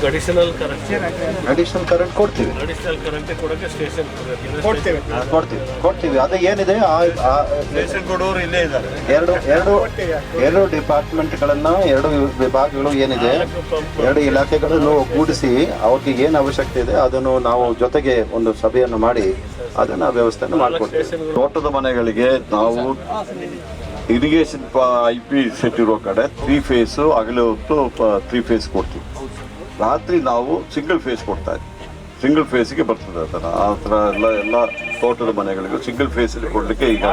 Additional current ಕೊಡ್ತೀವಿ. Additional current ಕೊಡೋಕ್ಕೆ station ಕೊಡ್ತೀವಿ. ಅದು ಏನಿದೆ ಸ್ಟೇಷನ್ ಕೊಡೋರು ಇಲ್ಲೇ ಇದ್ದಾರೆ. ಎರಡು ಡಿಪಾರ್ಟ್ಮೆಂಟ್ಗಳನ್ನ, ಎರಡು ವಿಭಾಗಗಳು ಏನಿದೆ, ಎರಡು ಇಲಾಖೆಗಳನ್ನು ಒಗ್ಗೂಡಿಸಿ ಅವ್ರಿಗೆ ಏನು ಅವಶ್ಯಕತೆ ಇದೆ ಅದನ್ನು ನಾವು ಜೊತೆಗೆ ಒಂದು ಸಭೆಯನ್ನು ಮಾಡಿ ಅದನ್ನ ವ್ಯವಸ್ಥೆಯನ್ನು ಮಾಡಿಕೊಡ್ತೀವಿ. ತೋಟದ ಮನೆಗಳಿಗೆ ನಾವು ಇರಿಗೇಷನ್ IP ಸೆಟ್ ಇರೋ ಕಡೆ 3 ಫೇಸು ಹಗಲು ಹೊತ್ತು 3 ಫೇಸ್ ಕೊಡ್ತೀವಿ. ರಾತ್ರಿ ನಾವು ಸಿಂಗಲ್ ಫೇಸ್ ಕೊಡ್ತಾ ಇದ್ದೀವಿ. ಸಿಂಗಲ್ ಫೇಸ್ಗೆ ಬರ್ತದೆ ಆ ಥರ ಎಲ್ಲ ತೋಟದ ಮನೆಗಳಿಗೂ ಸಿಂಗಲ್ ಫೇಸಲ್ಲಿ ಕೊಡಲಿಕ್ಕೆ ಈಗ